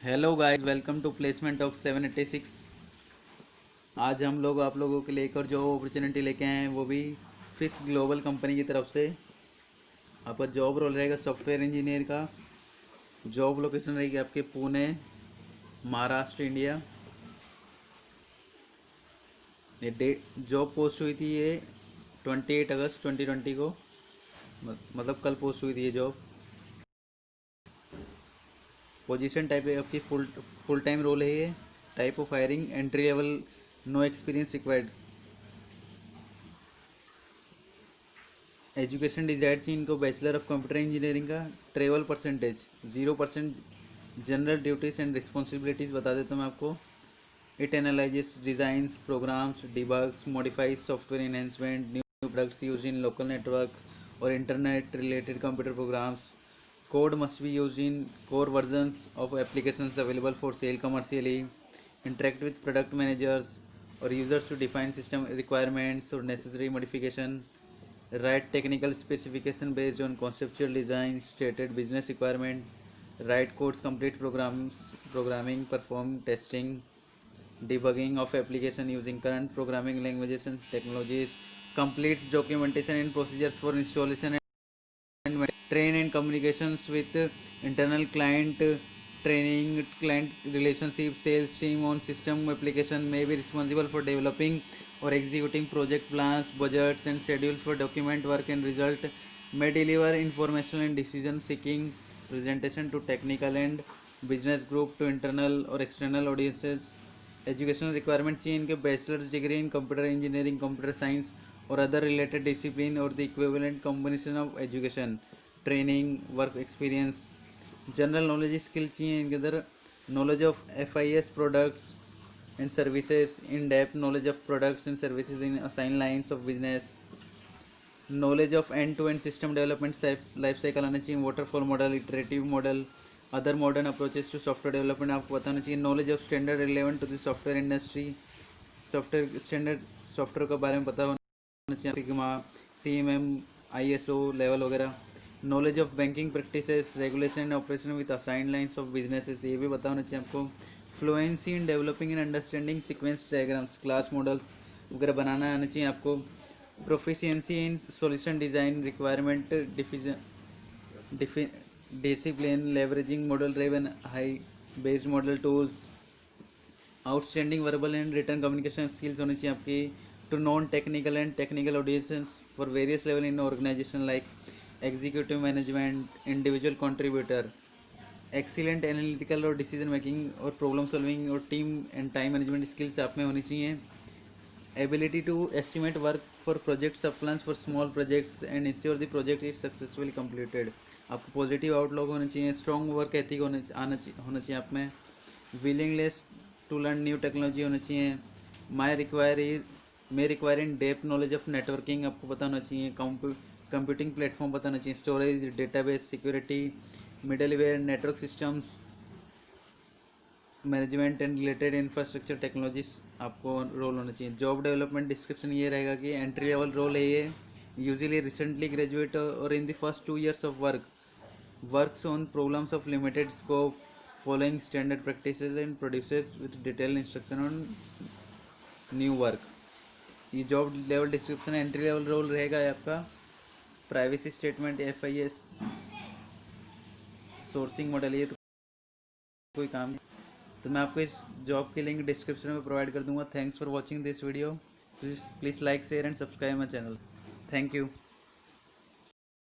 Hello guys, welcome to placement of 786। आज हम लोग आप लोगों के लिए एक और जॉब अपॉर्चुनिटी लेके आए हैं, वो भी फिस ग्लोबल कंपनी की तरफ से। आपका जॉब रोल रहेगा सॉफ्टवेयर इंजीनियर का। जॉब लोकेशन रहेगी आपके पुणे, महाराष्ट्र, इंडिया। ये डेट जॉब पोस्ट हुई थी ये 28 अगस्त 2020 को, मतलब कल पोस्ट हुई थी ये जॉब। पोजीशन टाइप है आपकी फुल टाइम रोल है ये। Type of hiring entry level, no experience required. Education desired चाहिए इनको बैचलर ऑफ कंप्यूटर इंजीनियरिंग का। Travel percentage 0%। General duties and responsibilities बता देता हूँ मैं आपको। It analyses, designs, programs, debugs, modifies software enhancement, new products use in local network और internet related computer programs. Code must be used in core versions of applications available for sale commercially. Interact with product managers or users to define system requirements or necessary modification. Write technical specification based on conceptual design, stated business requirement. Write codes, complete programming, perform testing, debugging of application using current programming languages and technologies. Completes documentation and procedures for installation and train and communications with internal client, training, client relationship, sales team on system application. May be responsible for developing or executing project plans, budgets and schedules for document work and result. May deliver information and decision seeking presentation to technical and business group, to internal or external audiences. Educational requirement चाहिए इनके bachelors degree in computer engineering, computer science और other related discipline और the equivalent combination of education, training, work experience. General knowledge skill चाहिए इनके अंदर। Knowledge of FIS products and services, in depth knowledge of products and services in assign lines of business. Knowledge of end to end system development life cycle आना चाहिए। Waterfall model, iterative model, other modern approaches to software development आपको बताना चाहिए। Knowledge of standard relevant to the software industry, software standard software के बारे में पता होना चाहिए। सिग्मा, CMM, ISO लेवल वगैरह। Knowledge of banking practices, regulation and operation with assigned lines of businesses, ये भी पता होना चाहिए आपको। Fluency in developing and understanding sequence diagrams, class models वगैरह बनाना आना चाहिए आपको। Proficiency in solution design, requirement discipline, leveraging model driven high based model tools. Outstanding verbal and written communication skills होनी चाहिए आपकी। To non technical and technical audience for various level in organisation like executive management, individual contributor. Excellent analytical और decision making और problem solving और team and time management skills आप में होनी चाहिए। Ability to estimate work for project sub plans for small projects and ensure the project is successfully completed. आपको positive outlook होना चाहिए। स्ट्रॉन्ग वर्क एथिक होना चाहिए आप में। Willingness to learn new technology होना चाहिए। May require in depth knowledge of networking आपको पता होना चाहिए। कंप्यूटिंग प्लेटफॉर्म पता होना चाहिए। Storage, database, security, middleware, network systems management and related infrastructure technologies आपको रोल होना चाहिए। जॉब डेवलपमेंट डिस्क्रिप्शन ये रहेगा कि एंट्री लेवल रोल है ये। यूजुअली रिसेंटली ग्रेजुएट और in the first 2 years of works on problems of limited scope, following standard practices and produces with detail instruction on new work. ये job level description entry level role रहेगा आपका। Privacy statement, FIS, sourcing model, ये तो कोई काम नहीं। तो मैं आपको इस जॉब की लिंक डिस्क्रिप्शन में प्रोवाइड कर दूंगा। Thanks for watching this video. Please like, share and subscribe my channel. Thank you.